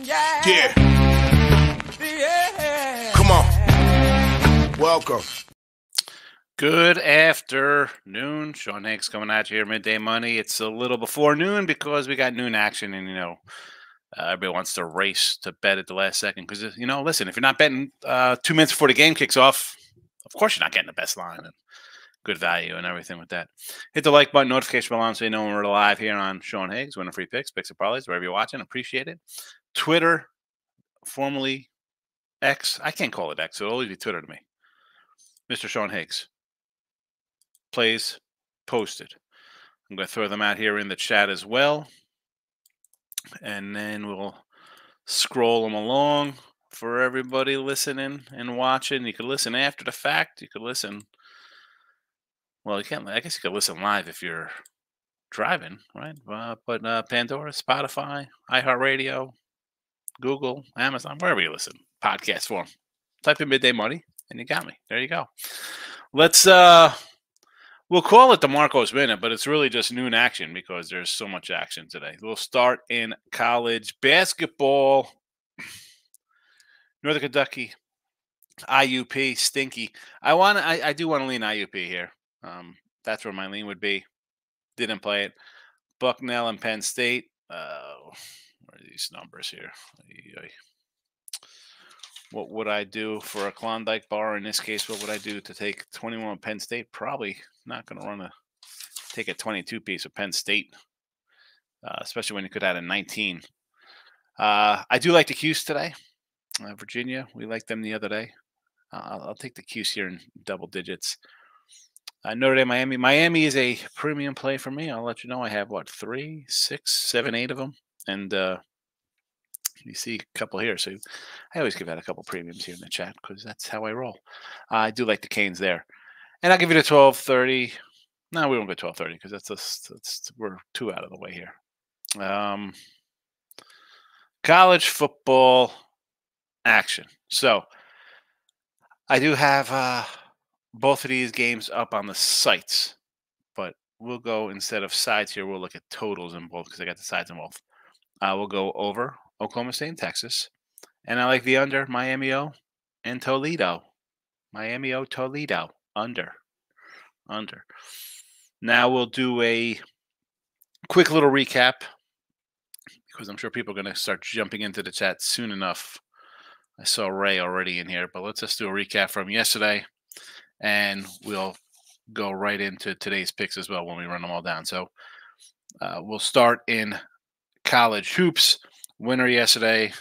Yeah. Come on. Welcome. Good afternoon. Sean Higgs coming at you here, Midday Money. It's a little before noon because we got noon action, and everybody wants to race to bet at the last second because listen, if you're not betting 2 minutes before the game kicks off, of course you're not getting the best line and good value and everything with that. Hit the like button, notification bell on so you know when we're live here on Sean Higgs, winning free picks and parlays, wherever you're watching. Appreciate it. Twitter, formerly X. I can't call it X. It'll always be Twitter to me. Mr. Sean Higgs. Plays posted. I'm going to throw them out here in the chat as well. And then we'll scroll them along for everybody listening and watching. You could listen after the fact. You could listen. Well, you can't. I guess you could listen live if you're driving, right? But Pandora, Spotify, iHeartRadio, Google, Amazon, wherever you listen, podcast form. Type in Midday Money, and you got me. There you go. Let's we'll call it the Marcos Minute, but it's really just noon action because there's so much action today. We'll start in college basketball. Northern Kentucky, IUP, stinky. I do want to lean IUP here. That's where my lean would be. Didn't play it. Bucknell and Penn State. Where are these numbers here? What would I do for a Klondike bar in this case? What would I do to take 21 Penn State? Probably not going to take a 22 piece of Penn State, especially when you could add a 19. I do like the Cuse today. Virginia, we liked them the other day. I'll take the Cuse here in double digits. Notre Dame, Miami. Miami is a premium play for me. I'll let you know. I have 3, 6, 7, 8 of them, and you see a couple here. So I always give out a couple premiums here in the chat because that's how I roll. I do like the Canes there, and I'll give you the 12-30. No, we won't go 12-30 because that's we're 2 out of the way here. College football action. So I do have both of these games up on the sites, but we'll go instead of sides here. We'll look at totals in both because I got the sides in both. We'll go over Oklahoma State and Texas, and I like the under Miami-O and Toledo. Miami-O, Toledo, under. Now we'll do a quick little recap because I'm sure people are going to start jumping into the chat soon enough. I saw Ray already in here, but let's just do a recap from yesterday, and we'll go right into today's picks as well when we run them all down. So we'll start in college hoops. Winner yesterday,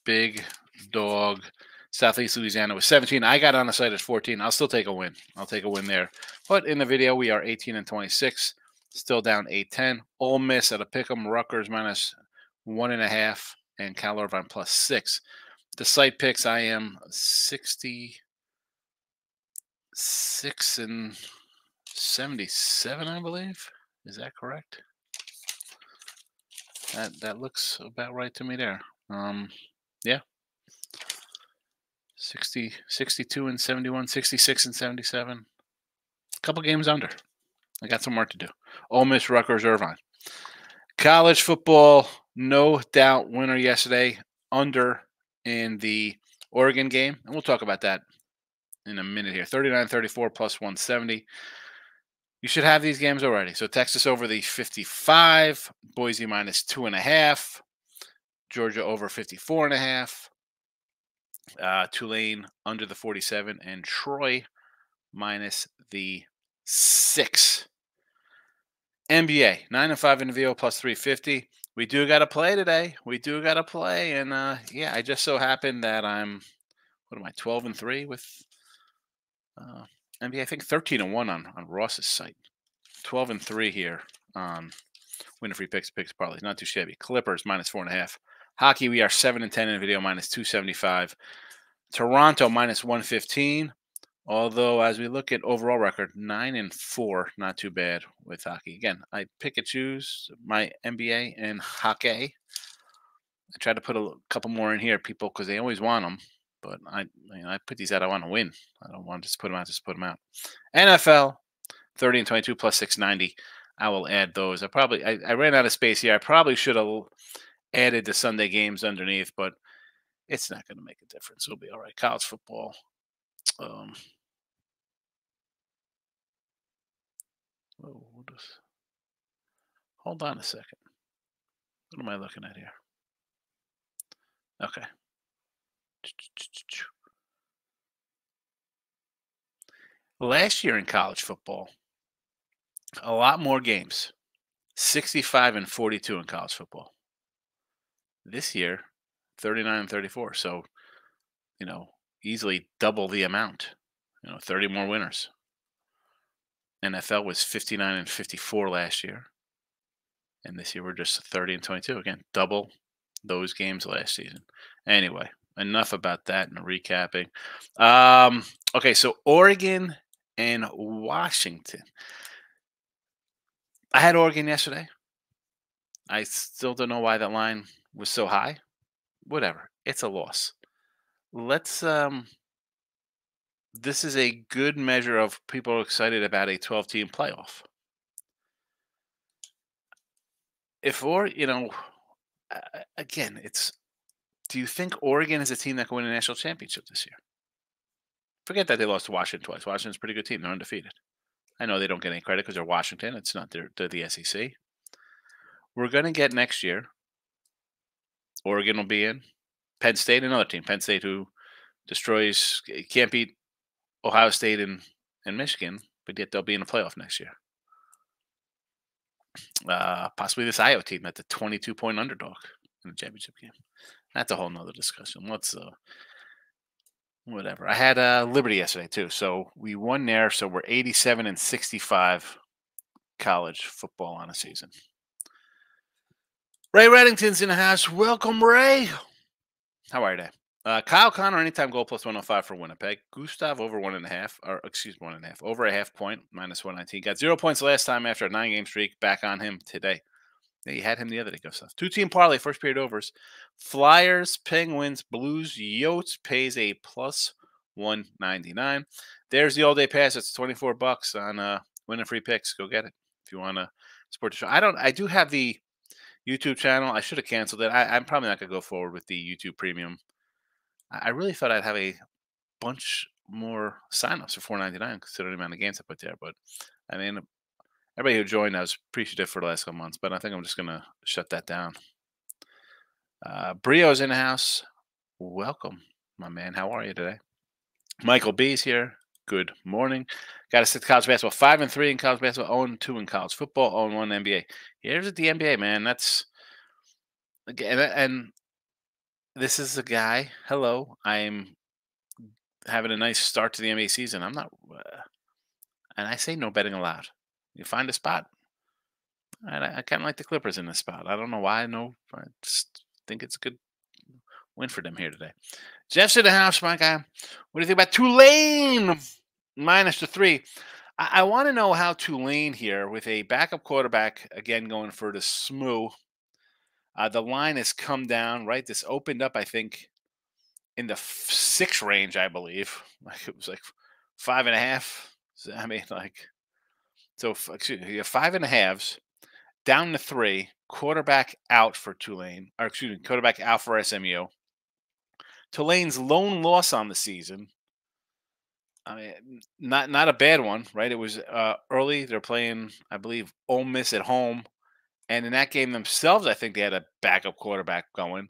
big dog. Southeast Louisiana was 17. I got on the site at 14. I'll still take a win. I'll take a win there. But in the video, we are 18-26. Still down 8-10. Ole Miss at a pick'em. Rutgers minus 1.5. And Cal Irvine plus 6. The site picks, I am 66 and 77, I believe. Is that correct? That looks about right to me there. Yeah. 60, 62 and 71, 66 and 77. A couple games under. I got some work to do. Ole Miss, Rutgers, Irvine. College football, no doubt winner yesterday. Under in the Oregon game. And we'll talk about that in a minute here. 39-34 plus 170. You should have these games already. So Texas over the 55, Boise minus 2.5, Georgia over 54.5, Tulane under the 47, and Troy minus the 6. NBA 9-5 in the VO plus 350. We do got to play today. And yeah, I just so happened that I'm 12-3 with NBA. I think 13-1 on Ross's site. 12-3 here on winner free picks parlays. Not too shabby. Clippers minus 4.5. Hockey, we are 7-10 in the video minus 275. Toronto minus 115. Although as we look at overall record, 9-4, not too bad with hockey. Again, I pick and choose my NBA and hockey. I try to put a couple more in here, people, because they always want them. But I put these out. I want to win. I don't want to just put them out. NFL, 30-22 plus 690. I will add those. I ran out of space here. I probably should have added the Sunday games underneath, but it's not going to make a difference. It'll be all right. College football. Um, hold on a second. What am I looking at here? Okay. Last year in college football, a lot more games. 65 and 42 in college football. This year, 39 and 34. So, easily double the amount. 30 more winners. NFL was 59 and 54 last year. And this year we're just 30 and 22. Again, double those games last season. Anyway, enough about that and recapping. Okay, so Oregon and Washington. I had Oregon yesterday. I still don't know why that line was so high. Whatever. It's a loss. Let's this is a good measure of people excited about a 12-team playoff. Again, do you think Oregon is a team that can win a national championship this year? Forget that they lost to Washington twice. Washington's a pretty good team. They're undefeated. I know they don't get any credit because they're Washington. It's not they're the SEC. We're going to get next year. Oregon will be in. Penn State, another team. Penn State who can't beat Ohio State and Michigan, but yet they'll be in the playoff next year. Possibly this Iowa team at the 22-point underdog in the championship game. That's a whole nother discussion. Let's whatever. I had Liberty yesterday too, so we won there. So we're 87 and 65 college football on a season. Ray Reddington's in the house. Welcome, Ray. How are you today? Kyle Connor, anytime goal plus 105 for Winnipeg. Gustav over 1.5, over a half point, minus 119. Got 0 points last time after a 9-game streak. Back on him today. Yeah, you had him the other day, Gustav. 2-team parlay, first period overs. Flyers, Penguins, Blues, Yotes pays a plus 199. There's the all-day pass. It's $24 on winning free picks. Go get it if you want to support the show. I do have the YouTube channel. I should have canceled it. I'm probably not going to go forward with the YouTube Premium. I really thought I'd have a bunch more signups for $4.99 considering the amount of games I put there. But, I mean, everybody who joined, I was appreciative for the last couple months. But I think I'm just going to shut that down. Brio's in the house. Welcome, my man. How are you today? Michael B's here. Good morning. Got to sit college basketball. 5-3 in college basketball. 0-2 in college football. 0-1 NBA. Here's at the NBA, man. That's again, and this is a guy. Hello, I'm having a nice start to the NBA season. I'm not, and I say no betting allowed. You find a spot. I kind of like the Clippers in this spot. I don't know why. No, I just think it's a good win for them here today. Jeff's in the house, my guy. What do you think about Tulane minus the 3? I want to know how Tulane here with a backup quarterback again going for the SMU. The line has come down, right? This opened up, I think, in the 6 range, I believe. Like it was like 5.5. I mean, so excuse me, you have 5.5s down to 3. Quarterback out for Tulane, or excuse me, quarterback out for SMU. Tulane's lone loss on the season. I mean, not a bad one, right? It was early. They're playing, I believe, Ole Miss at home. And in that game themselves, I think they had a backup quarterback going.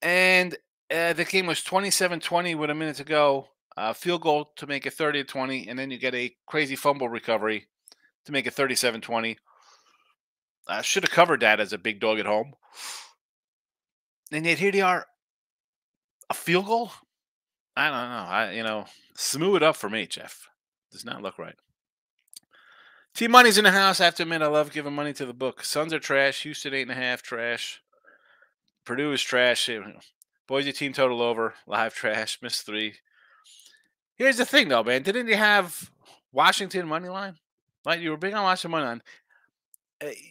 And the game was 27-20 with a minute to go. Field goal to make it 30-20. And then you get a crazy fumble recovery to make it 37-20. Should have covered that as a big dog at home. And yet here they are. A field goal? I don't know. Smooth it up for me, Jeff. Does not look right. T-Money's in the house. I have to admit, I love giving money to the book. Suns are trash. Houston 8.5 trash. Purdue is trash. Boise team total over. Live trash. Missed 3. Here's the thing, though, man. Didn't you have Washington money line? Like you were big on Washington money line.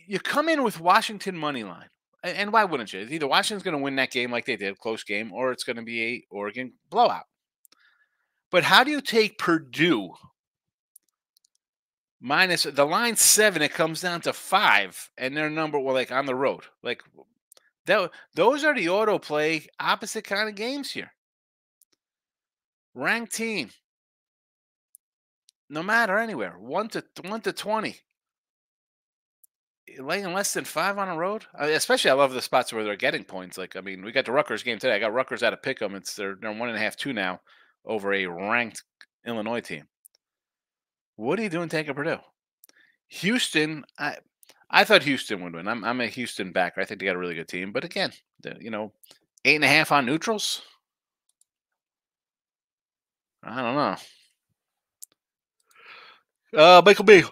You come in with Washington money line. And why wouldn't you? Either Washington's going to win that game like they did, close game, or it's going to be a Oregon blowout. But how do you take Purdue minus the line 7? It comes down to 5, and they're on the road. Like Those are the autoplay opposite kind of games here. Ranked team, no matter anywhere, 1 to 20, laying less than 5 on the road. Especially, I love the spots where they're getting points. Like, I mean, we got the Rutgers game today. I got Rutgers out of Pick'em. They're 1.5, 2 now over a ranked Illinois team. What are you doing taking Purdue? Houston, I thought Houston would win. I'm a Houston backer. I think they got a really good team. But again, 8.5 on neutrals. I don't know. Michael B.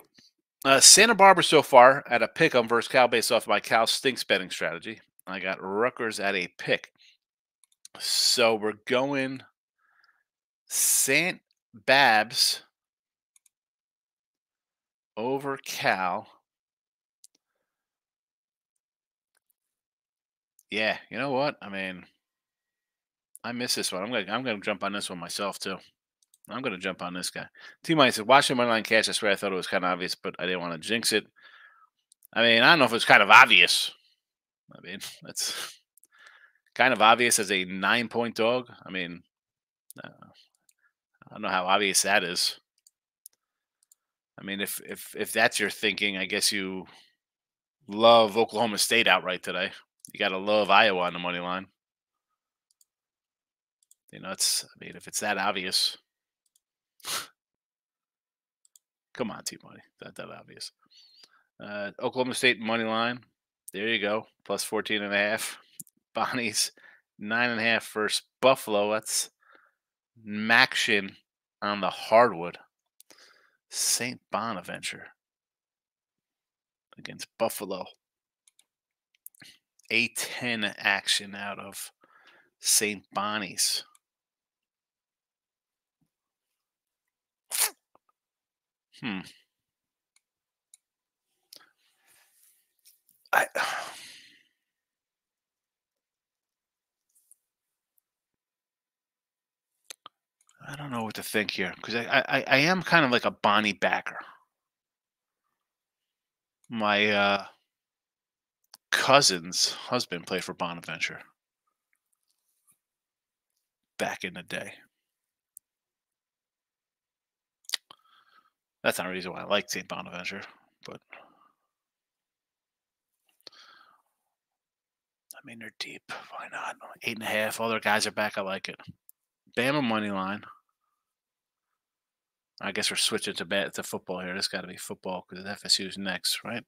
Santa Barbara so far at a pick 'em versus Cal based off my Cal stinks betting strategy. I got Rutgers at a pick. So we're going St. Babs over Cal. Yeah, you know what? I mean, I miss this one. I'm gonna jump on this one myself too. I'm gonna jump on this guy. T-Money said, watching Moneyline Cash, I swear I thought it was kind of obvious, but I didn't want to jinx it. I mean, I don't know if it's kind of obvious. I mean, that's kind of obvious as a 9-point dog. I mean, I don't know how obvious that is. I mean, if that's your thinking, I guess you love Oklahoma State outright today. You got to love Iowa on the money line. I mean, if it's that obvious, come on, T-Money. Not that obvious. Oklahoma State money line. There you go. Plus 14.5. Bonnie's 9.5 versus Buffalo. That's Maction on the hardwood. St. Bonaventure against Buffalo. A10 action out of St. Bonnie's. I don't know what to think here because I am kind of like a Bonnie backer. My cousin's husband played for Bonaventure back in the day. That's not a reason why I like St. Bonaventure, but I mean they're deep. Why not? 8.5. All their guys are back. I like it. Bama money line. I guess we're switching to football here. This got to be football because FSU's next, right?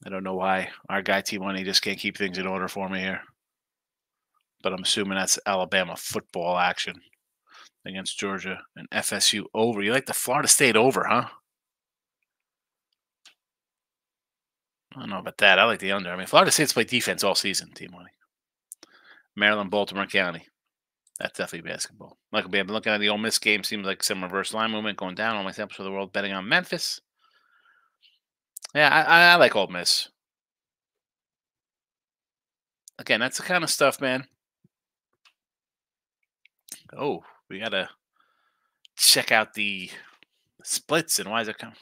I don't know why our guy T-Money just can't keep things in order for me here. But I'm assuming that's Alabama football action against Georgia and FSU over. You like the Florida State over, huh? I don't know about that. I like the under. I mean, Florida State's played defense all season, T-Money. Maryland, Baltimore County. That's definitely basketball. Like I've been looking at the Ole Miss game. Seems like some reverse line movement going down. All my samples for the world betting on Memphis. Yeah, I like Ole Miss. Again, that's the kind of stuff, man. Oh, we got to check out the splits and why is it coming?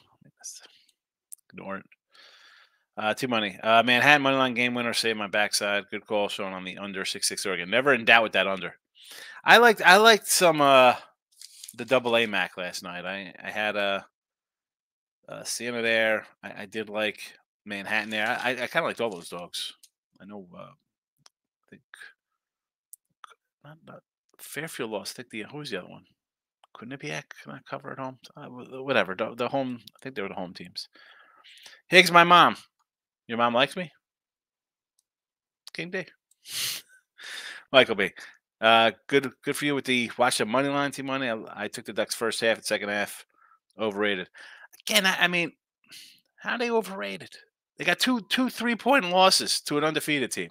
Ignore it. T-Money. Manhattan moneyline game winner. Save my backside. Good call. Showing on the under 6-6 Oregon. Never in doubt with that under. I liked some the double A Mac last night. I had a Sienna there. I did like Manhattan there. I kind of liked all those dogs. I know. I think not Fairfield lost. I think who was the other one? Quinnipiac. Can I cover at home? Whatever. The home. I think they were the home teams. Higgs, my mom. Your mom likes me. King D. Michael B. Good for you with the watch the money line, T-Money. I took the Ducks first half and second half. Overrated. Again, I mean, how are they overrated? They got two 3-point losses to an undefeated team.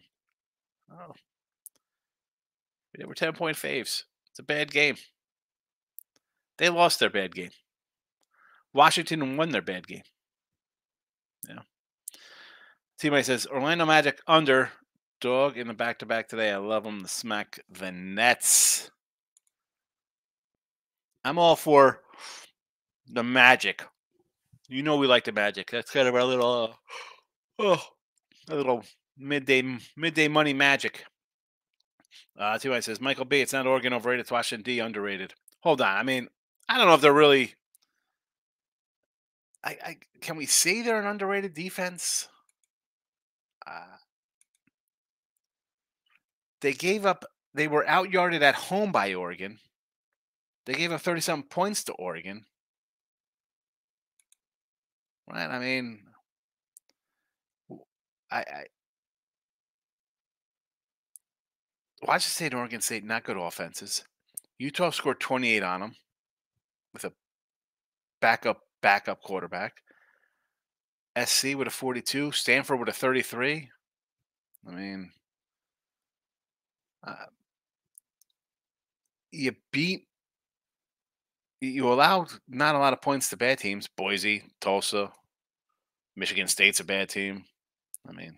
Oh. They were 10-point faves. It's a bad game. They lost their bad game. Washington won their bad game. Yeah. Teammate says Orlando Magic under dog in the back-to-back today. I love them to smack the Nets. I'm all for the Magic. You know we like the Magic. That's kind of our little A little midday money magic. T.Y. says, Michael B, it's not Oregon overrated, it's Washington D underrated. Hold on. I mean, I don't know if they're really. Can we say they're an underrated defense? Uh, they gave up. They were outyarded at home by Oregon. They gave up 30-something points to Oregon. Right? I mean, I Washington State and Oregon State not good offenses. Utah scored 28 on them with a backup quarterback. SC with a 42, Stanford with a 33. I mean, uh, you beat, you allowed not a lot of points to bad teams. Boise, Tulsa, Michigan State's a bad team. I mean,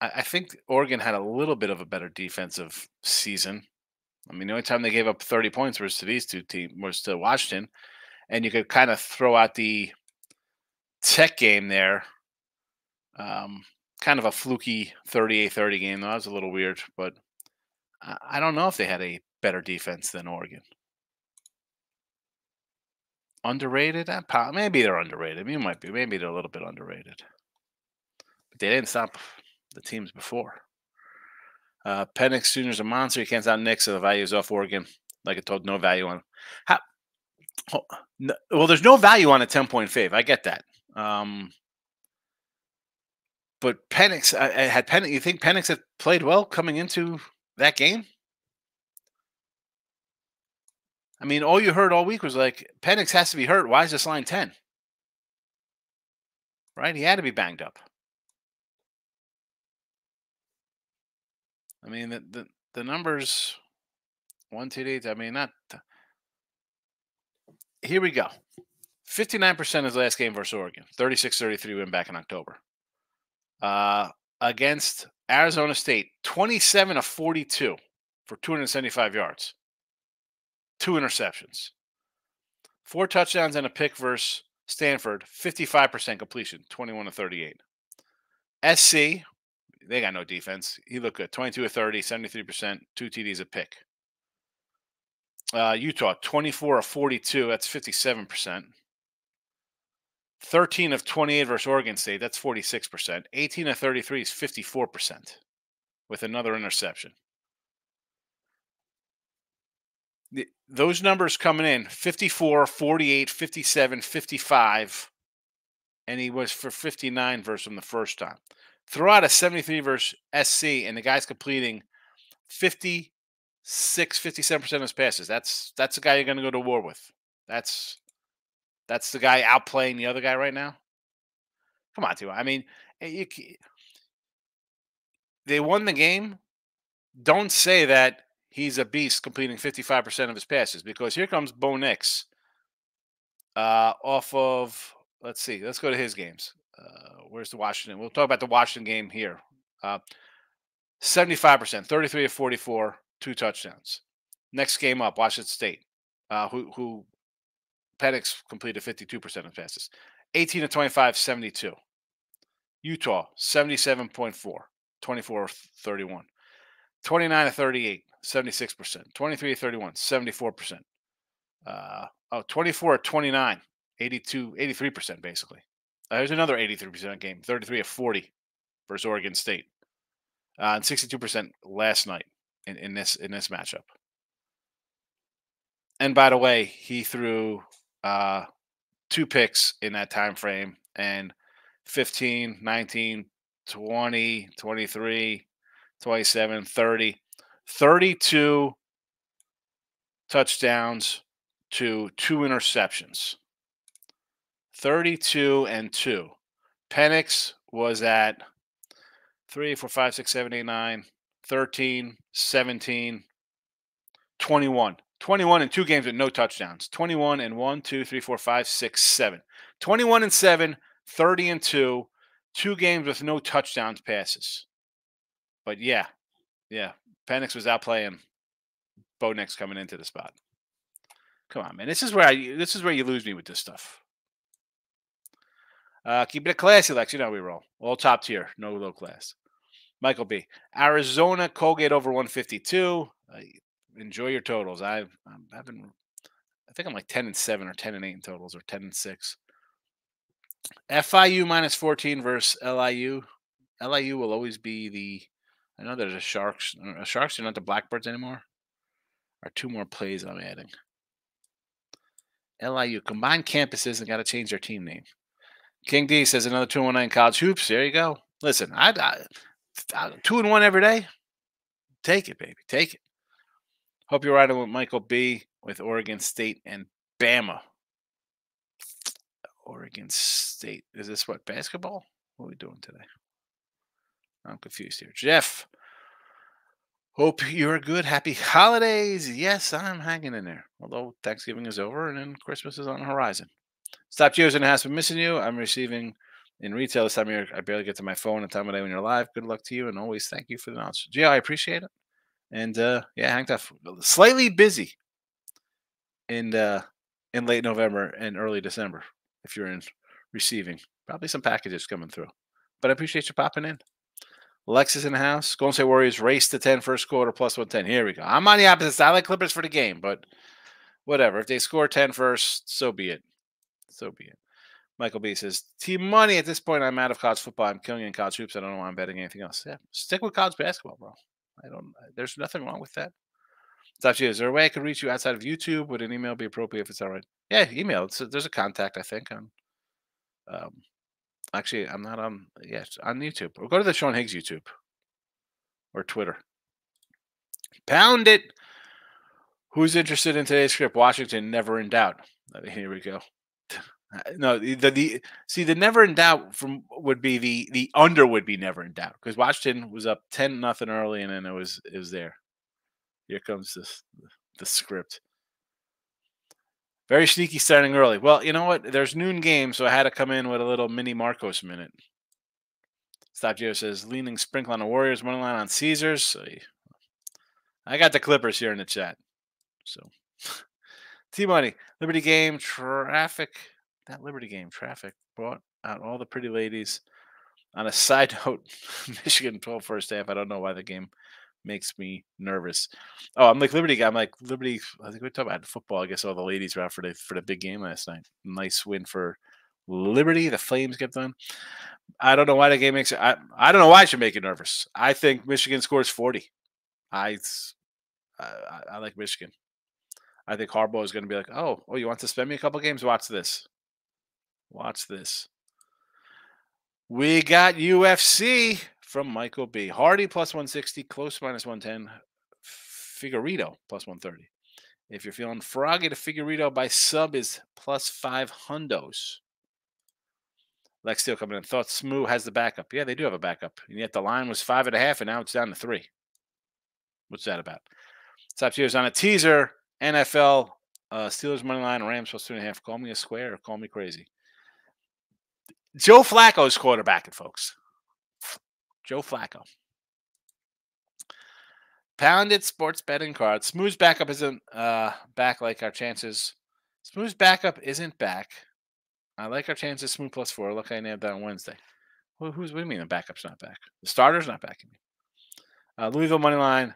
I think Oregon had a little bit of a better defensive season. I mean, the only time they gave up 30 points was to these two teams, was to Washington, and you could kind of throw out the Tech game there. Kind of a fluky 38-30 game. That was a little weird, but I don't know if they had a better defense than Oregon. Underrated? Maybe they're underrated. Maybe they're a little bit underrated. But they didn't stop the teams before. Penix Jr.'s a monster. You can't stop Nick, so the value is off Oregon. Like I told, no value on him. Well, there's no value on a 10-point fave. I get that. But Penix, you think Penix had played well coming into that game? I mean, all you heard all week was like, Penix has to be hurt. Why is this line 10? Right? He had to be banged up. I mean, the numbers, 1, 2, 8, I mean, not. Here we go. 59% his last game versus Oregon. 36-33 win back in October. Against Arizona State, 27 of 42 for 275 yards. 2 interceptions. 4 touchdowns and a pick versus Stanford. 55% completion. 21 of 38. SC, they got no defense. He looked good. 22 of 30, 73%. 2 TDs a pick. Utah, 24 of 42. That's 57%. 13 of 28 versus Oregon State. That's 46%. 18 of 33 is 54% with another interception. Those numbers coming in 54, 48, 57, 55. And he was for 59 versus him the first time. Throw out a 73 versus SC, and the guy's completing 56, 57% of his passes. That's the guy you're going to go to war with. That's the guy outplaying the other guy right now. Come on, Tua. I mean, they won the game. Don't say that he's a beast completing 55% of his passes, because here comes Bo Nix off of, let's see, let's go to his games. Where's the Washington? We'll talk about the Washington game here. 75%, 33 of 44, 2 touchdowns. Next game up, Washington State, who Penix completed 52% of passes. 18 of 25, 72. Utah, 77.4, 24 of 31. 29 of 38, 76%. 23 of 31, 74%. 24 of 29, 83% basically. There's another 83% game, 33 of 40 versus Oregon State. And 62% last night in this matchup. And by the way, he threw 2 picks in that time frame, and 15, 19, 20, 23, 27, 30, 32 touchdowns to 2 interceptions. 32 and 2. Penix was at 3, 4, 5, 6, 7, 8, 9, 13, 17, 21. 21 in 2 games with no touchdowns. 21 and 1, 2, 3, 4, 5, 6, 7. 21 and 7, 30 and 2, 2 games with no touchdowns passes. But yeah, Penix was outplaying Bo Nix coming into the spot. Come on, man. This is where you lose me with this stuff. Keep it classy, Lex. You know we roll. All top tier, no low class. Michael B. Arizona, Colgate over 152. Enjoy your totals. I've been, I think I'm like 10-7 or 10-8 in totals or 10-6. FIU minus 14 versus LIU. LIU will always be the. I know there's a Sharks. Sharks are not the Blackbirds anymore. Or two more plays I'm adding. LIU combined campuses and got to change their team name. King D says another 2-1 college hoops. There you go. Listen, I 2-1 every day. Take it, baby. Take it. Hope you're riding with Michael B with Oregon State and Bama. Oregon State. Is this what, basketball? What are we doing today? I'm confused here. Jeff. Hope you're good. Happy holidays. Yes, I'm hanging in there. Although Thanksgiving is over and then Christmas is on the horizon. Stop Geo's in the house. Been missing you. I'm receiving in retail this time of year. I barely get to my phone at the time of day when you're live. Good luck to you, and always thank you for the knowledge. Geo, I appreciate it. And yeah, hang tough. Slightly busy in late November and early December if you're in receiving. Probably some packages coming through. But I appreciate you popping in. Lex is in the house. Golden State Warriors race to 10 first quarter plus 110. Here we go. I'm on the opposite side. I like Clippers for the game, but whatever. If they score 10 first, so be it. So be it. Michael B says, Team Money, at this point, I'm out of college football. I'm killing it in college hoops. I don't know why I'm betting anything else. Yeah, stick with college basketball, bro. There's nothing wrong with that. Stop you. Is there a way I could reach you outside of YouTube? Would an email be appropriate if it's all right? Yeah, email. There's a contact, I think, on actually, I'm not on. Yes, on YouTube. Or go to the Sean Higgs YouTube or Twitter. Pound it. Who's interested in today's script? Washington, never in doubt. Here we go. No, the never in doubt from would be the under would be never in doubt because Washington was up 10-0 early and then it was there. Here comes the script. Very sneaky starting early. Well, you know what? There's noon game, so I had to come in with a little mini Marcos minute. Stop Geo says leaning sprinkle on the Warriors, money line on Caesars. So I got the Clippers here in the chat. So T-Money, Liberty game, traffic. That Liberty game, traffic, brought out all the pretty ladies. On a side note, Michigan 12 first half. I don't know why the game makes me nervous. Oh, I'm like Liberty guy. I'm like Liberty. I think we talked about football. I guess all the ladies were out for the big game last night. Nice win for Liberty. The Flames get done. I don't know why the game makes it. I don't know why it should make it nervous. I think Michigan scores 40. I like Michigan. I think Harbaugh is going to be like, oh, you want to spend me a couple games? Watch this. Watch this. We got UFC from Michael B. Hardy plus 160, close minus 110, Figueredo plus 130. If you're feeling froggy, the Figueredo by sub is plus 500. Lex Steele coming in. Thought Smoo has the backup. Yeah, they do have a backup. And yet the line was 5.5, and now it's down to 3. What's that about? Top tiers on a teaser. NFL Steelers money line, Rams plus 2.5. Call me a square or call me crazy. Joe Flacco's quarterbacking, folks. Joe Flacco. Pounded sports betting card. Smooth's backup isn't back like our chances. Smooth's backup isn't back. I like our chances. Smooth plus 4. Look, I nailed that on Wednesday. What do you mean the backup's not back? The starter's not back. Louisville money line.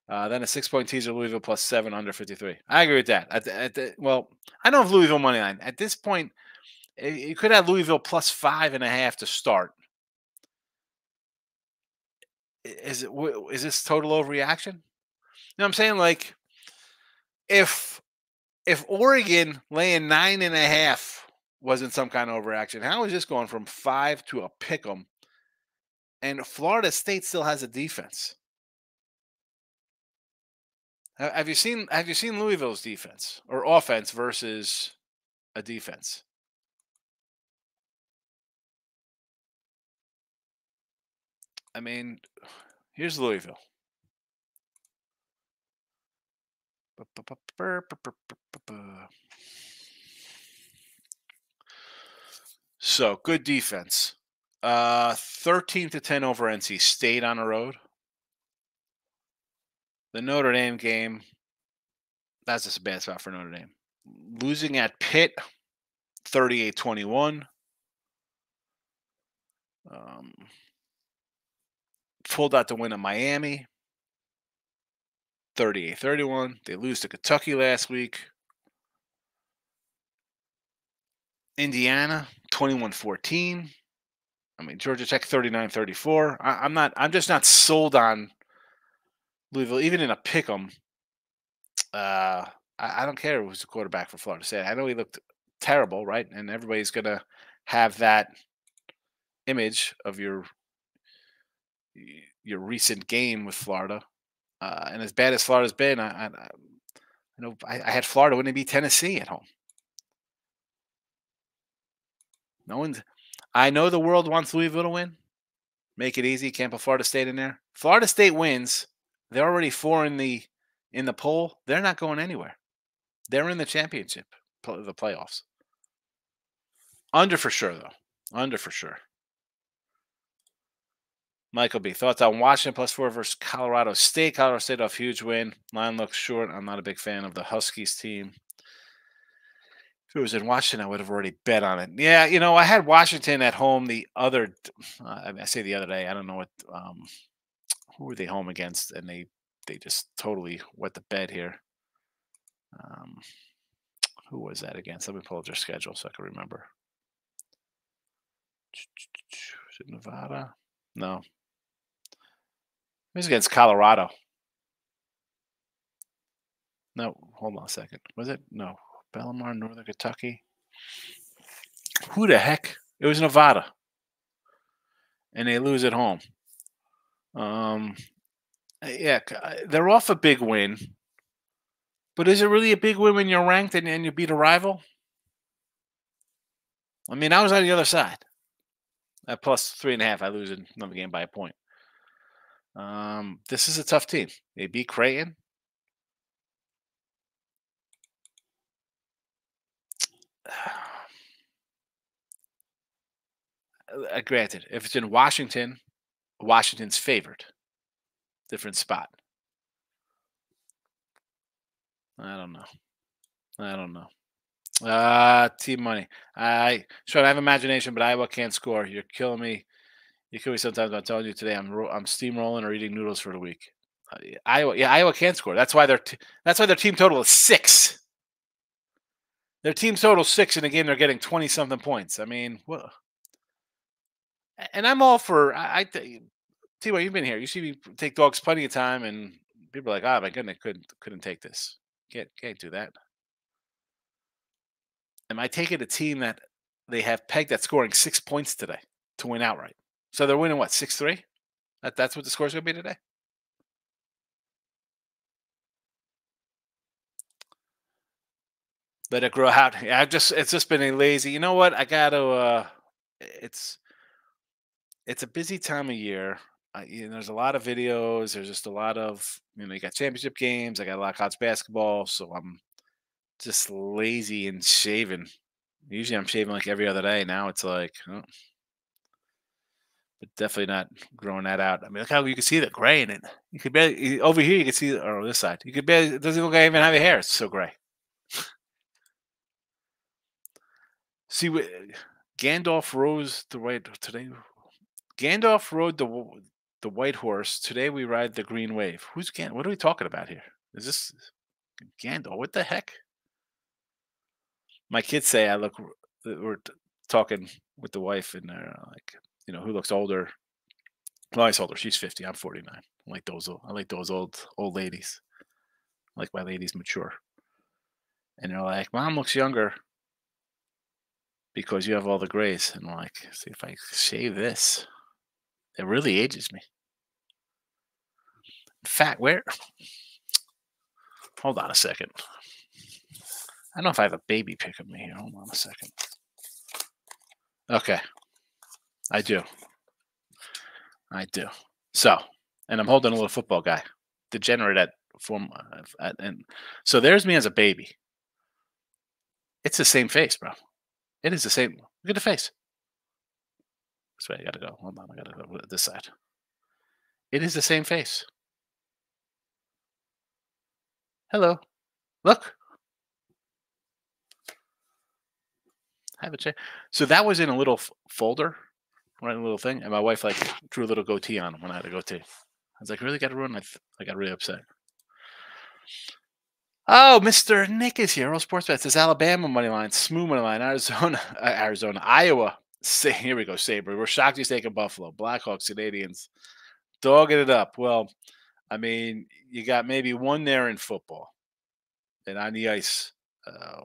Then a 6-point teaser. Louisville plus 7 under 53. I agree with that. Well, I don't have Louisville money line at this point. You could have Louisville plus 5.5 to start. Is this total overreaction? You know what I'm saying? Like, if Oregon laying 9.5 wasn't some kind of overreaction, how is this going from 5 to a pick 'em? And Florida State still has a defense. Have you seen Louisville's defense or offense versus a defense? I mean, here's Louisville. So good defense. 13-10 over NC State on the road. The Notre Dame game, that's just a bad spot for Notre Dame. Losing at Pitt, 38-21. Pulled out the win at Miami, 38-31. They lose to Kentucky last week. Indiana, 21-14. I mean, Georgia Tech, 39-34. I'm just not sold on Louisville, even in a pick 'em. I don't care who's the quarterback for Florida State. I know he looked terrible, right? And everybody's gonna have that image of your recent game with Florida. And as bad as Florida's been, I know I had Florida when they beat Tennessee at home. No one's. I know the world wants Louisville to win. Make it easy. Can't put Florida State in there. Florida State wins. They're already 4 in the poll. They're not going anywhere. They're in the championship, the playoffs. Under for sure, though. Under for sure. Michael B. Thoughts on Washington +4 versus Colorado State. Colorado State off huge win. Line looks short. I'm not a big fan of the Huskies team. If it was in Washington, I would have already bet on it. Yeah, I had Washington at home the other. I say the other day. I don't know what. Who were they home against? And they just totally wet the bed here. Who was that against? Let me pull up their schedule so I can remember. Was it Nevada? No. It was against Colorado. No, hold on a second. Was it? No. Belmar, Northern Kentucky. Who the heck? It was Nevada. And they lose at home. Yeah, they're off a big win. But is it really a big win when you're ranked and you beat a rival? I mean, I was on the other side. At +3.5, I lose another game by a point. This is a tough team. They beat Creighton. Granted, if it's in Washington, Washington's favored. Different spot. I don't know. Team money. I have imagination, but Iowa can't score. You're killing me. You kill me sometimes by telling you today I'm steamrolling or eating noodles for the week. Iowa can't score. That's why their team total is 6. Their team total 6 in a game. They're getting 20-something points. I mean, what? And I'm all for. T-Boy, you've been here. You see me take dogs plenty of time, and people are like, "Oh my goodness, couldn't take this. Can't do that." Am I taking a team that they have pegged at scoring 6 points today to win outright? So they're winning what, 6-3? That's what the score's gonna be today. Let it grow out. It's just been a lazy. You know what? I gotta. It's a busy time of year. There's a lot of videos. There's just a lot of you got championship games. I got a lot of college basketball, so I'm just lazy and shaving. Usually I'm shaving like every other day. Now it's like, but definitely not growing that out. I mean, look how you can see the gray in it. You could barely over here. You can see, or on this side, you could barely. It doesn't look like I even have a hair. It's so gray. See, Gandalf rose the white today. Gandalf rode the white horse. Today we ride the green wave. Who's Gandalf? What are we talking about here? Is this Gandalf? What the heck? My kids say I look. We're talking with the wife, and they're like, who looks older? Well, I told her she's 50. I'm 49. I like those old ladies. I like my ladies mature. And they're like, Mom looks younger because you have all the grays. And I'm like, see if I shave this, it really ages me. In fact, hold on a second. I don't know if I have a baby pic of me here. Hold on a second. Okay. I do. So, and I'm holding a little football guy. Degenerate at form. And so there's me as a baby. It's the same face, bro. It is the same. Look at the face. This way I gotta go. Hold on. I gotta go this side. It is the same face. Hello. Look. Have a check. So that was in a little folder. Right, a little thing, and my wife like drew a little goatee on him when I had a goatee. I was like, "Really got to run?" I got really upset. Oh, Mr. Nick is here. All sports bets. It's Alabama money line, smooth money line, Arizona, Arizona, Iowa. Say, here we go, Sabre. We're shocked he's taking Buffalo. Blackhawks, Canadians, dogging it up. Well, I mean, you got maybe one there in football, and on the ice. Uh,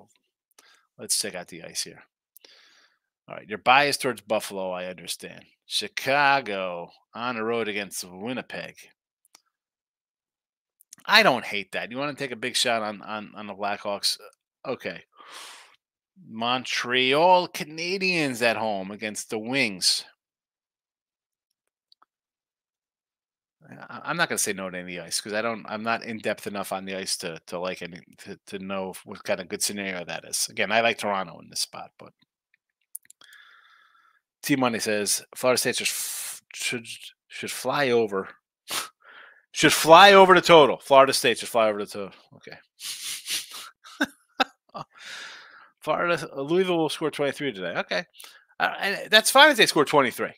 let's check out the ice here. All right, your bias towards Buffalo, I understand. Chicago on the road against Winnipeg. I don't hate that. You want to take a big shot on the Blackhawks? Okay. Montreal Canadiens at home against the Wings. I'm not going to say no to any ice because I'm not in depth enough on the ice to like any to know what kind of good scenario that is. Again, I like Toronto in this spot, but T Money says Florida State should fly over. Should fly over the total. Florida State should fly over the total. Okay. Florida, Louisville will score 23 today. Okay. And that's fine if they score 23.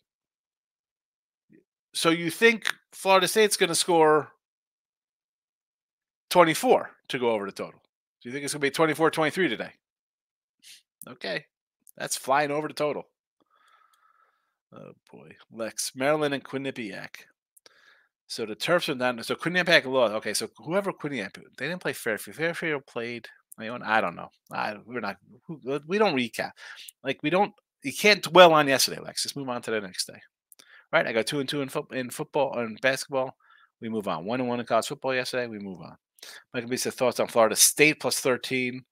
So you think Florida State's going to score 24 to go over the total? Do you think it's going to be 24-23 today? Okay. That's flying over the total. Oh, boy. Lex, Maryland and Quinnipiac. So the Terps are down. So Quinnipiac lost. Okay, so whoever Quinnipiac, they didn't play Fairfield. Fairfield played. I don't know. We don't recap. Like we don't. You can't dwell on yesterday, Lex. Just move on to the next day. Right? I got 2-2 in football and basketball. We move on. 1-1 in college football yesterday. We move on. Michael B said thoughts on Florida State plus 13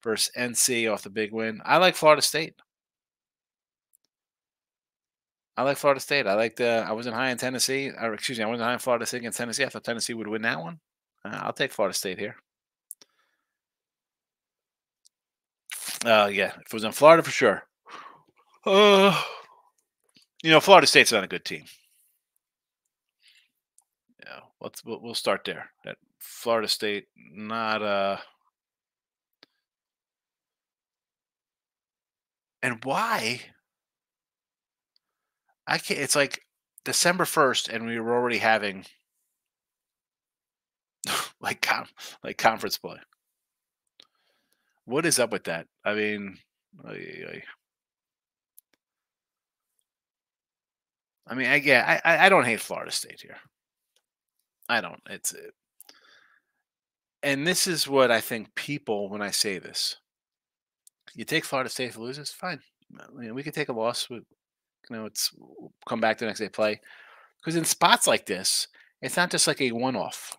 versus NC off the big win. I like Florida State. I like Florida State. I wasn't high in Tennessee. Or excuse me, I wasn't high in Florida State against Tennessee. I thought Tennessee would win that one. I'll take Florida State here. Yeah, if it was in Florida for sure. Florida State's not a good team. Yeah, we'll start there. That Florida State not and why? I can't. It's like December 1st, and we were already having like conference play. What is up with that? I mean, I don't hate Florida State here. I don't. And this is what I think people when I say this. You take Florida State if it loses, fine. We could take a loss. It's come back the next day play because in spots like this, it's not just like a one-off.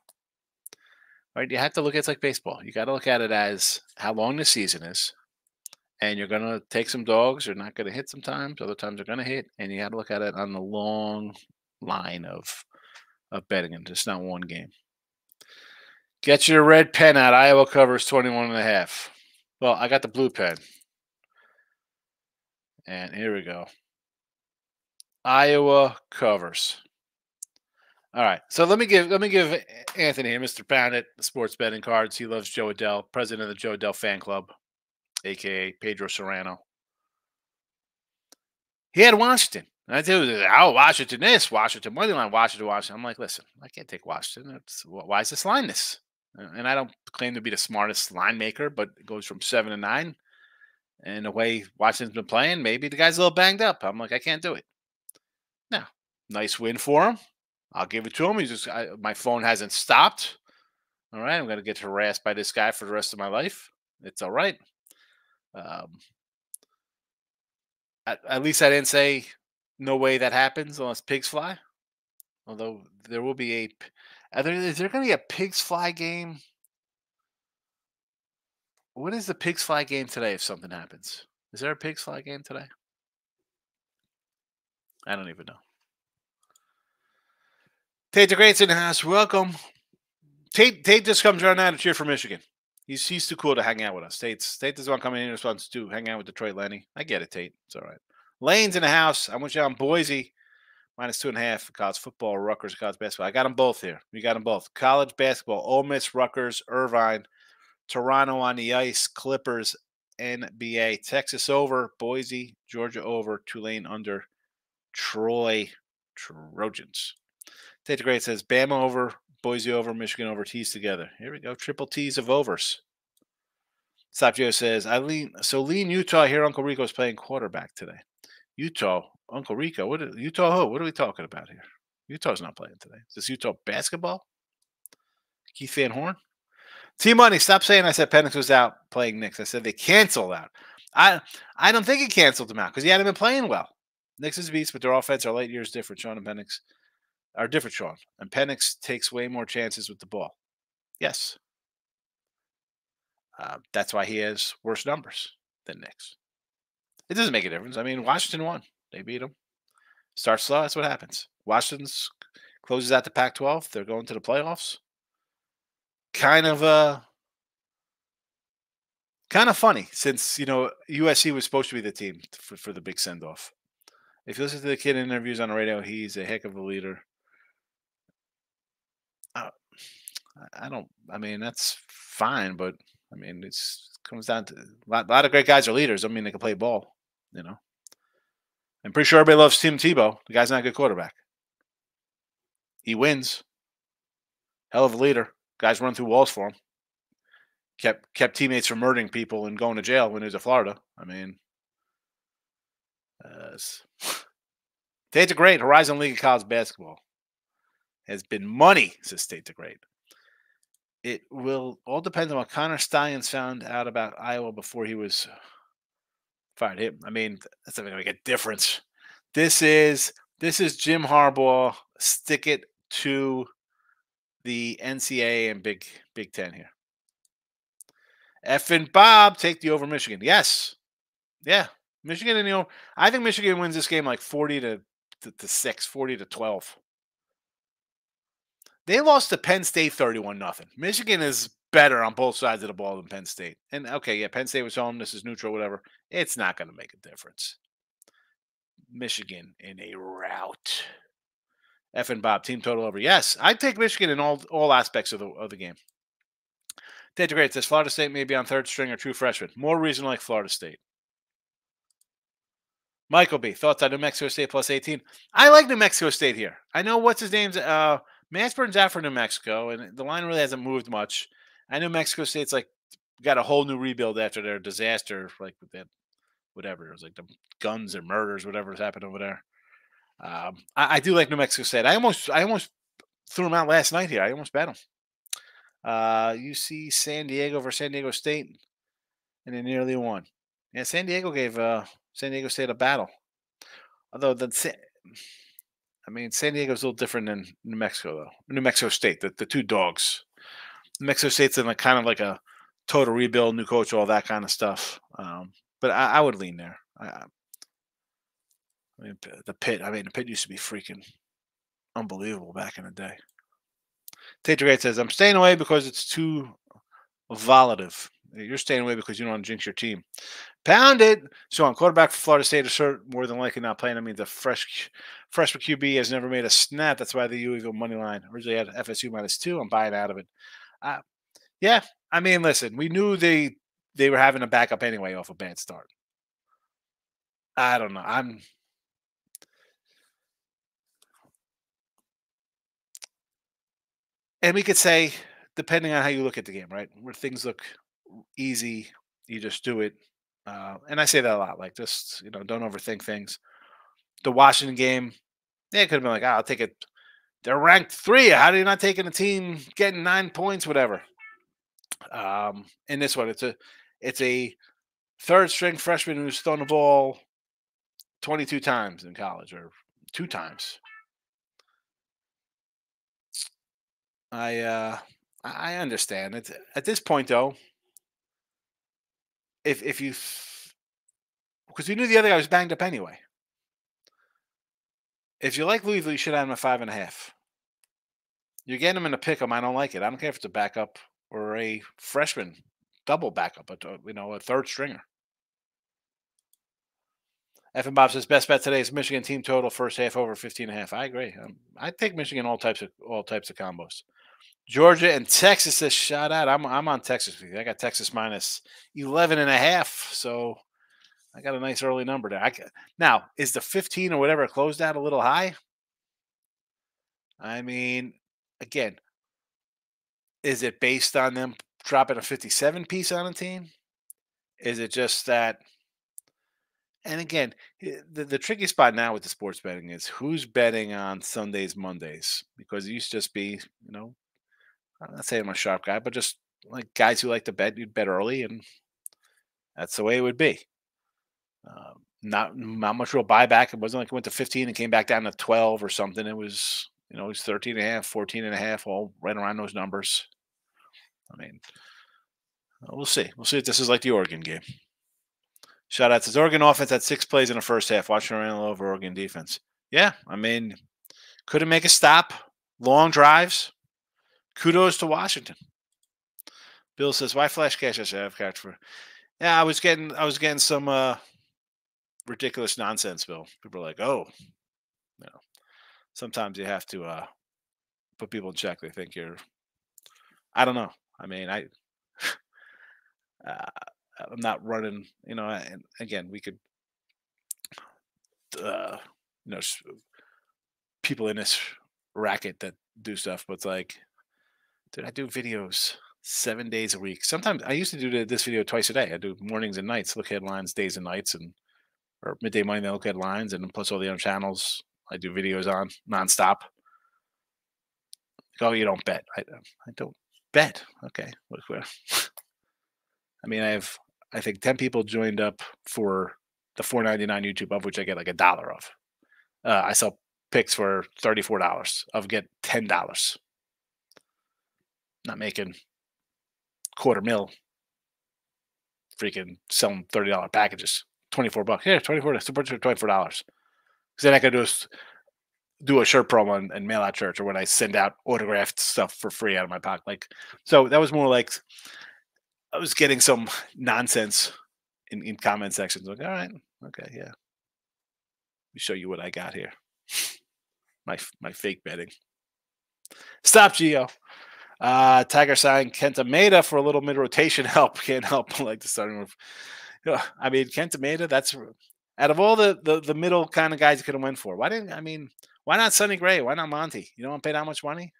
Right? You have to look at it like baseball. You got to look at it as how long the season is, and you're going to take some dogs. You're not going to hit sometimes. Other times they're going to hit, and you got to look at it on the long line of betting, and just not one game. Get your red pen out. Iowa covers 21.5. Well, I got the blue pen, and here we go. Iowa covers. All right, so let me give Anthony here, Mr. Poundit, the sports betting cards. He loves Joe Adele, president of the Joe Adele fan club, aka Pedro Serrano. He had Washington. And I tell you, Washington this, Washington money line, Washington. I'm like, listen, I can't take Washington. Why is this line this? And I don't claim to be the smartest line maker, but it goes from 7 to 9. And the way Washington's been playing, maybe the guy's a little banged up. I'm like, I can't do it. Now, nice win for him. I'll give it to him. My phone hasn't stopped. All right, I'm going to get harassed by this guy for the rest of my life. It's all right. At least I didn't say no way that happens unless pigs fly. Although there will be is there going to be a pigs fly game? What is the pigs fly game today if something happens? Is there a pigs fly game today? I don't even know. Tate the Great's in the house. Welcome. Tate just comes around now to cheer for Michigan. He's too cool to hang out with us. Tate doesn't want to come in and wants to hang out with Detroit Lenny. I get it, Tate. It's all right. Lane's in the house. I want you on Boise. -2.5 for college football, Rutgers, college basketball. I got them both here. We got them both. College basketball, Ole Miss, Rutgers, Irvine, Toronto on the ice, Clippers, NBA, Texas over, Boise, Georgia over, Tulane under, Troy Trojans. Tate the Great says Bama over, Boise over, Michigan over, T's together. Here we go. Triple T's of overs. Stop Joe says, lean Utah. I hear Uncle Rico's playing quarterback today. Utah, Uncle Rico. Utah who? What are we talking about here? Utah's not playing today. Is this Utah basketball? Keith Van Horn? T-Money, stop saying I said Penix was out playing Knicks. I said they canceled out. I don't think he canceled them out because he hadn't been playing well. Knicks is beast, but their offense are light years different. Sean and Penix are different, Sean. And Penix takes way more chances with the ball. Yes. That's why he has worse numbers than Knicks. It doesn't make a difference. I mean, Washington won. They beat them. Start slow. That's what happens. Washington's closes out the Pac-12. They're going to the playoffs. Kind of funny since, USC was supposed to be the team for the big send-off. If you listen to the kid in interviews on the radio, he's a heck of a leader. That's fine, but it comes down to a lot of great guys are leaders. I mean, they can play ball, I'm pretty sure everybody loves Tim Tebow. The guy's not a good quarterback. He wins. Hell of a leader. Guys run through walls for him. Kept teammates from murdering people and going to jail when he was at Florida. Tate the Great, Horizon League of College Basketball has been money, says Tate the Great. It will all depend on what Connor Stallions found out about Iowa before he was fired. That's not going to make a difference. This is Jim Harbaugh. Stick it to the NCAA and Big Ten here. Effing Bob, take the over Michigan. Yes. Yeah. Michigan and I think Michigan wins this game like 40 to 6, 40 to 12. They lost to Penn State 31-0. Michigan is better on both sides of the ball than Penn State. And okay, yeah, Penn State was home. This is neutral, whatever. It's not going to make a difference. Michigan in a rout. Effing Bob, team total over. Yes, I'd take Michigan in all aspects of the game. Tate the Great says Florida State may be on third string or true freshman. More reason like Florida State. Michael B. Thoughts on New Mexico State plus 18? I like New Mexico State here. I know what's his name's Mansburn's out for New Mexico, and the line really hasn't moved much. I know Mexico State's got a whole new rebuild after their disaster, with that whatever. It was the guns or murders, whatever's happened over there. I do like New Mexico State. I almost threw them out last night here. I almost bet them. You see San Diego versus San Diego State, and they nearly won. Yeah, San Diego gave San Diego State a battle. Although San Diego's a little different than New Mexico, though. New Mexico State, the two dogs. New Mexico State's in kind of like a total rebuild, new coach, all that kind of stuff. But I would lean there. The Pit. The Pit used to be freaking unbelievable back in the day. Tate the Great says, I'm staying away because it's too volatile. You're staying away because you don't want to jinx your team. Pound it. So on quarterback for Florida State is more than likely not playing. The freshman QB has never made a snap. That's why the Louisville money line originally had FSU -2. I'm buying out of it. Yeah. Listen, we knew they were having a backup anyway off a bad start. I don't know. And we could say, depending on how you look at the game, right? Where things look easy, you just do it. And I say that a lot, just, don't overthink things. The Washington game, it could have been I'll take it. They're ranked 3. How are you not taking a team getting 9 points, whatever? In this one, it's a third string freshman who's thrown the ball 22 times in college, or 2 times. I understand it. At this point, though, if you, because we knew the other guy was banged up anyway. If you like Louisville, you should have him at 5.5. You're getting him in a pick 'em. I don't like it. I don't care if it's a backup or a freshman double backup, but a third stringer. F and Bob says best bet today is Michigan team total first half over 15.5. I agree. I take Michigan all types of combos. Georgia and Texas says shout out. I'm on Texas. I got Texas -11.5. So I got a nice early number there. Now, is the 15 or whatever it closed at a little high? I mean, again, is it based on them dropping a 57 piece on a team? Is it just that? And again, the tricky spot now with the sports betting is who's betting on Sundays, Mondays, because it used to just be, I'm not saying I'm a sharp guy, but just like guys who like to bet, you'd bet early, and that's the way it would be. Not much real buyback. It wasn't like it went to 15 and came back down to 12 or something. It was, it was 13 and a half, 14 and a half, all right around those numbers. I mean, we'll see. We'll see if this is like the Oregon game. Shout out to Oregon offense had 6 plays in the first half. Watching around over Oregon defense. Yeah, I mean, couldn't make a stop. Long drives. Kudos to Washington. Bill says, "Why flash cash?" I said, "I've catch for." Yeah, I was getting some ridiculous nonsense, Bill. People are like, "Oh, sometimes you have to put people in check. They think you're." I don't know. I mean, uh, I'm not running. And again, we could, uh, people in this racket that do stuff, but it's like, dude, I do videos 7 days a week. Sometimes I used to do this video twice a day. I do mornings and nights, look headlines, days and nights, and or midday money, then look headlines, and then plus all the other channels I do videos on nonstop. Oh, you don't bet? I don't bet. Okay, I mean, I think 10 people joined up for the $4.99 YouTube, of which I get like $1 of. I sell picks for $34. I'll get $10. Not making quarter mil. Freaking selling $30 packages. $24. Yeah, $24. Because then I could just do a shirt promo and mail out shirts, or when I send out autographed stuff for free out of my pocket. Like, so that was more like I was getting some nonsense in comment sections. Like, all right, okay, yeah. Let me show you what I got here. My fake betting. Stop, Gio. Tiger signed Kenta Maeda for a little mid rotation help. Can't help like the starting move. I mean, Kenta Maeda. That's out of all the middle kind of guys you could have went for. Why not Sonny Gray? Why not Monty? You don't want to pay that much money?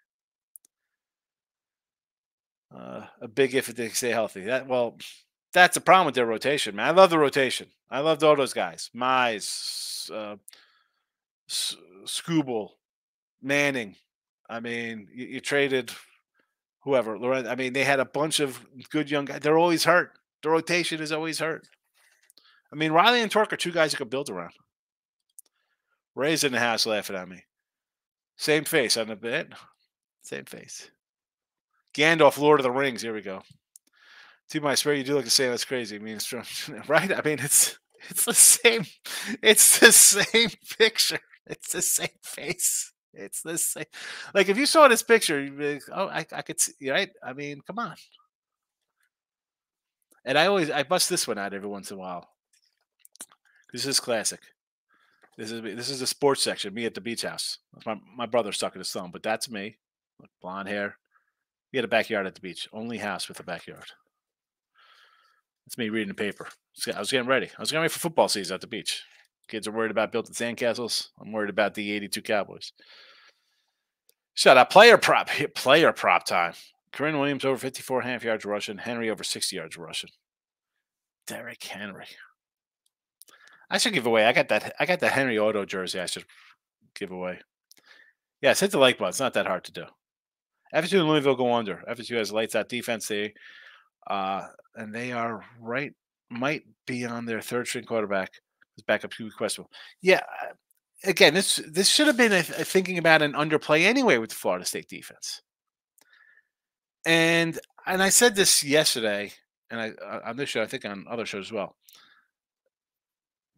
A big if they stay healthy. That's the problem with their rotation, man. I love the rotation. I loved all those guys. Mize, Scooble, Manning. I mean, you traded whoever. Lorenz. I mean, they had a bunch of good young guys. They're always hurt. The rotation is always hurt. I mean, Riley and Torque are 2 guys you could build around. Ray's in the house laughing at me. Same face on the bed. Same face. Gandalf, Lord of the Rings. Here we go. T. I swear you do look the same. That's crazy. I mean, it's right. I mean, it's the same. It's the same picture. It's the same face. It's the same. Like if you saw this picture, you'd be like, oh, I could see. Right? I mean, come on. And I bust this one out every once in a while. This is classic. This is the sports section. Me at the beach house. My brother stuck in his thumb, but that's me. Blonde hair. We had a backyard at the beach. Only house with a backyard. It's me reading the paper. I was getting ready. I was getting ready for football season at the beach. Kids are worried about building sandcastles. I'm worried about the 82 Cowboys. Shout out player prop time. Corinne Williams over 54.5 yards rushing. Henry over 60 yards rushing. Derrick Henry. I should give away. I got that Henry auto jersey. I should give away. Yeah, hit the like button. It's not that hard to do. FSU and Louisville go under. FSU has lights out defense. And they are might be on their third string quarterback. His backup to questionable. Yeah. Again, this should have been thinking about an underplay anyway with the Florida State defense. And I said this yesterday, and I on this show, I think on other shows as well.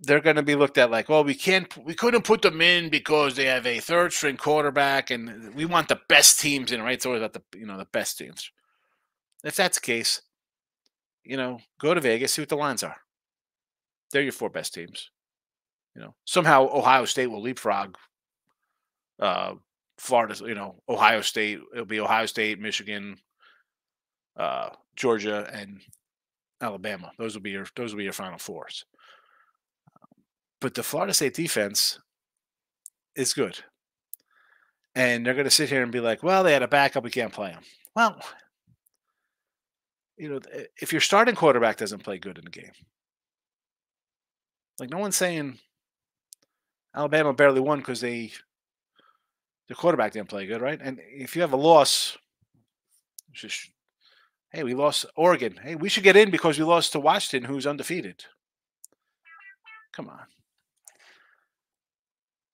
They're going to be looked at like, well, we couldn't put them in because they have a third string quarterback, and we want the best teams in, right? It's always about the best teams. If that's the case, go to Vegas, see what the lines are. They're your 4 best teams. Somehow Ohio State will leapfrog Florida. Ohio State. It'll be Ohio State, Michigan, Georgia, and Alabama. Those will be your Final Fours. But the Florida State defense is good. And they're going to sit here and be like, well, they had a backup. We can't play them. Well, if your starting quarterback doesn't play good in the game, like no one's saying Alabama barely won because the quarterback didn't play good, right? And if you have a loss, just, hey, we lost Oregon. Hey, we should get in because we lost to Washington, who's undefeated. Come on.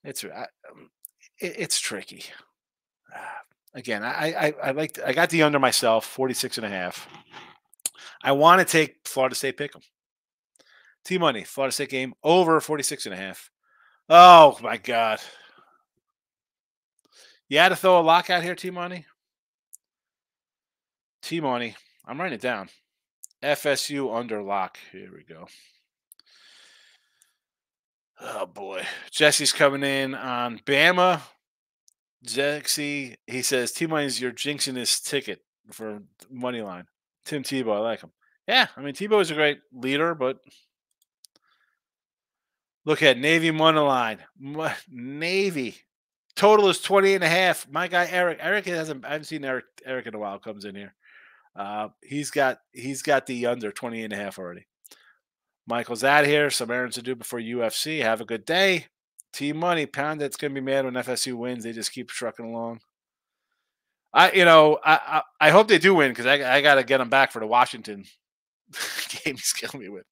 It's tricky. Again, I got the under myself, 46.5. I want to take Florida State pick 'em. T-money, Florida State game over 46.5. Oh my God. You had to throw a lock out here, T-money? T-money. I'm writing it down. FSU under lock. Here we go. Oh boy. Jesse's coming in on Bama. Jesse, he says T-money's your jinxing this ticket for money line. Tim Tebow, I like him. Yeah, I mean Tebow is a great leader, but look at Navy money line. Navy. Total is 20.5. My guy Eric. I haven't seen Eric in a while. Comes in here. He's got the under 20.5 already. Michael's out here. Some errands to do before UFC. Have a good day. Team money. Pound that's gonna be mad when FSU wins. They just keep trucking along. I hope they do win because I got to get them back for the Washington game he's killing me with.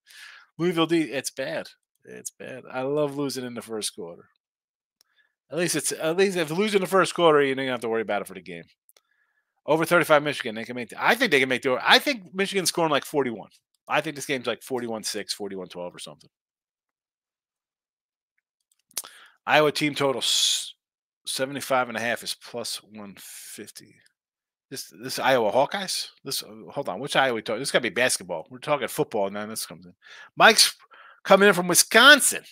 Louisville it's bad. It's bad. I love losing in the first quarter. At least if losing the first quarter, you don't have to worry about it for the game. Over 35 Michigan, they can make. I think they can make the. I think Michigan's scoring like 41. I think this game's like 41-6, 41-12 or something. Iowa team total 75.5 is plus 150. This Iowa Hawkeyes. Hold on, which Iowa we talking? This got to be basketball. We're talking football, and then this comes in. Mike's coming in from Wisconsin.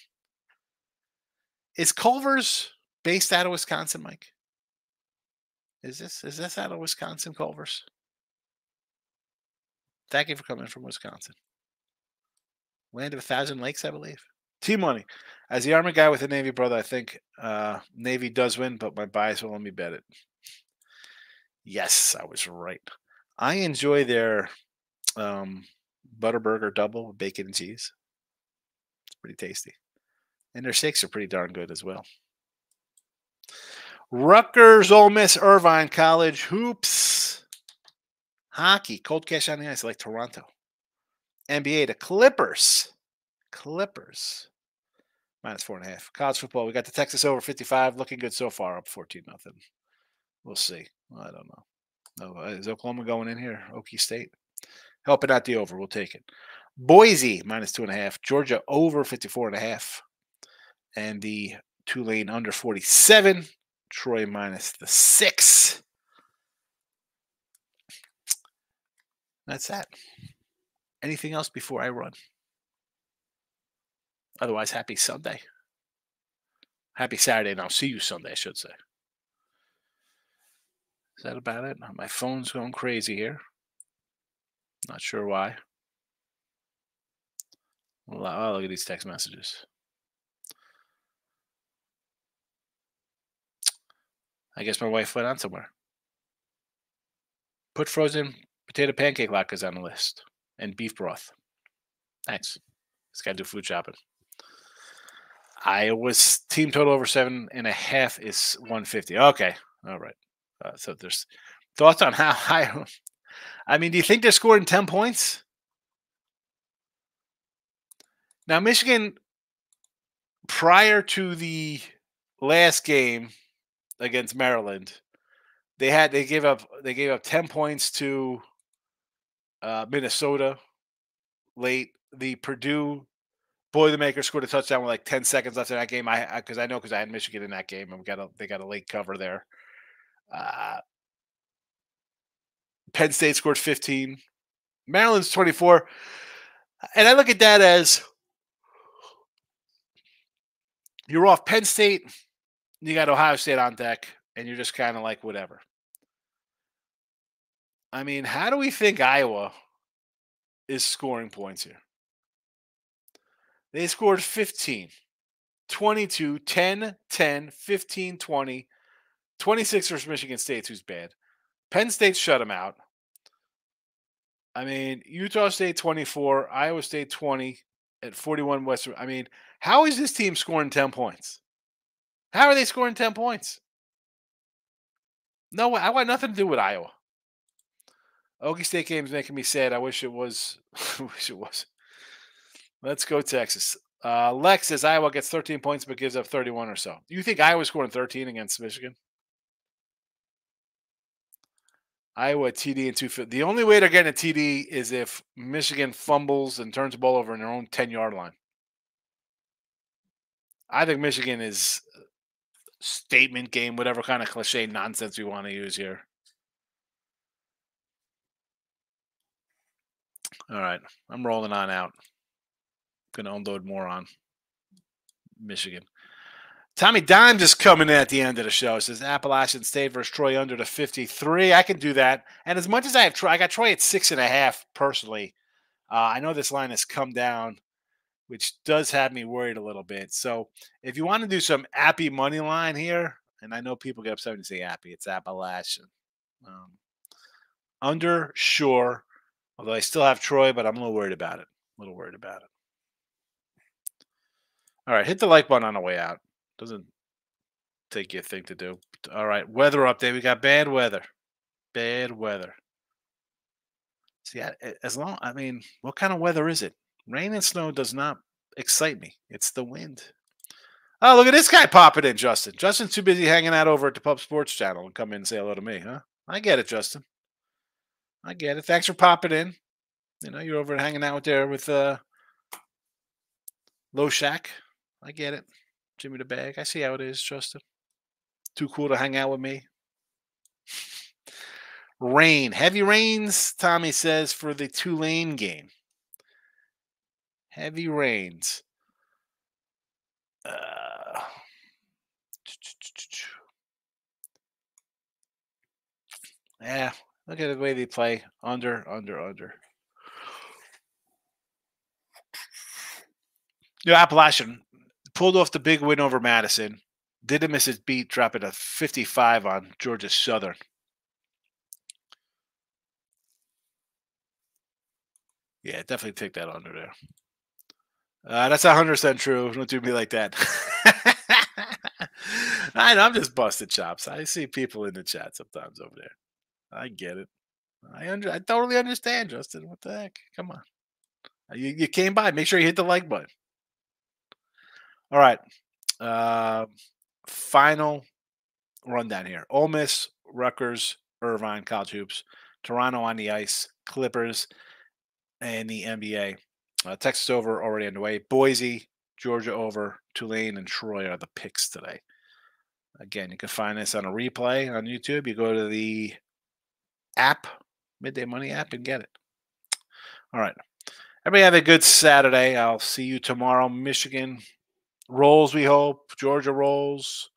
Is Culver's based out of Wisconsin, Mike? Is this out of Wisconsin, Culver's? Thank you for coming from Wisconsin. Land of 1,000 lakes, I believe. T-money. As the Army guy with a Navy brother, I think Navy does win, but my bias will let me bet it. Yes, I was right. I enjoy their Butterburger double with bacon and cheese. It's pretty tasty. And their shakes are pretty darn good as well. Rutgers, Ole Miss, Irvine College, hoops, hockey, cold cash on the ice like Toronto. NBA, the Clippers, minus 4.5. College football, we got the Texas over 55, looking good so far, up 14-0. We'll see. I don't know. No, is Oklahoma going in here? Okie State, helping out the over. We'll take it. Boise minus 2.5. Georgia over 54.5, and the Tulane under 47. Troy minus the 6. That's that. Anything else before I run? Otherwise, happy Sunday. Happy Saturday, and I'll see you Sunday, I should say. Is that about it? My phone's going crazy here. Not sure why. Oh, look at these text messages. I guess my wife went on somewhere. Put frozen potato pancake latkes on the list. And beef broth. Thanks. Just got to do food shopping. Iowa's team total over 7.5 is 150. Okay. All right. So there's thoughts on how high. I mean, do you think they're scoring 10 points? Now, Michigan, prior to the last game against Maryland, they gave up 10 points to Minnesota late. The Purdue Boilermaker scored a touchdown with like 10 seconds left in that game. Because I had Michigan in that game, and they got a late cover there. Penn State scored 15. Maryland's 24. And I look at that as you're off Penn State, you got Ohio State on deck, and you're just kind of like, whatever. I mean, how do we think Iowa is scoring points here? They scored 15. 22, 10, 10, 15, 20, 26 versus Michigan State, who's bad. Penn State shut them out. I mean, Utah State 24, Iowa State 20 at 41 Western. I mean, how is this team scoring 10 points? How are they scoring 10 points? No, I want nothing to do with Iowa. Okie State game's making me sad. I wish it was. I wish it was. Let's go Texas. Lex says Iowa gets 13 points but gives up 31 or so. Do you think Iowa's scoring 13 against Michigan? Iowa TD and 250. The only way they're getting a TD is if Michigan fumbles and turns the ball over in their own 10-yard line. I think Michigan is statement game, whatever kind of cliche nonsense we want to use here. All right, I'm rolling on out. Gonna unload more on Michigan. Tommy Dimes is coming in at the end of the show. It says Appalachian State versus Troy under the 53. I can do that. And as much as I have Troy, I got Troy at 6.5 personally. I know this line has come down, which does have me worried a little bit. So if you want to do some Appy money line here, and I know people get upset when you say Appy, it's Appalachian. Under, sure. Although I still have Troy, but I'm a little worried about it. All right, hit the like button on the way out. Doesn't take you a thing to do. All right, weather update. We got bad weather. See, I mean, what kind of weather is it? Rain and snow does not excite me. It's the wind. Oh, look at this guy popping in, Justin. Justin's too busy hanging out over at the Pub Sports Channel and come in and say hello to me, huh? I get it, Justin. I get it. Thanks for popping in. You know, you're over hanging out there with Low Shack. I get it. Jimmy the Bag. I see how it is, Justin. Too cool to hang out with me. Rain. Heavy rains, Tommy says, for the Tulane game. Heavy rains. Yeah, look at the way they play. Under. Appalachian pulled off the big win over Madison. Didn't miss his beat, dropping a 55 on Georgia Southern. Yeah, definitely take that under there. That's 100% true. Don't do me like that. I'm just busted chops. I see people in the chat sometimes over there. I get it. I totally understand, Justin. What the heck? Come on. You came by. Make sure you hit the like button. All right. Final rundown here. Ole Miss, Rutgers, Irvine, college hoops, Toronto on the ice, Clippers, and the NBA. Texas over, already underway. Boise, Georgia over, Tulane, and Troy are the picks today. Again, you can find this on a replay on YouTube. You go to the app, Midday Money app, and get it. All right. Everybody have a good Saturday. I'll see you tomorrow. Michigan rolls, we hope. Georgia rolls.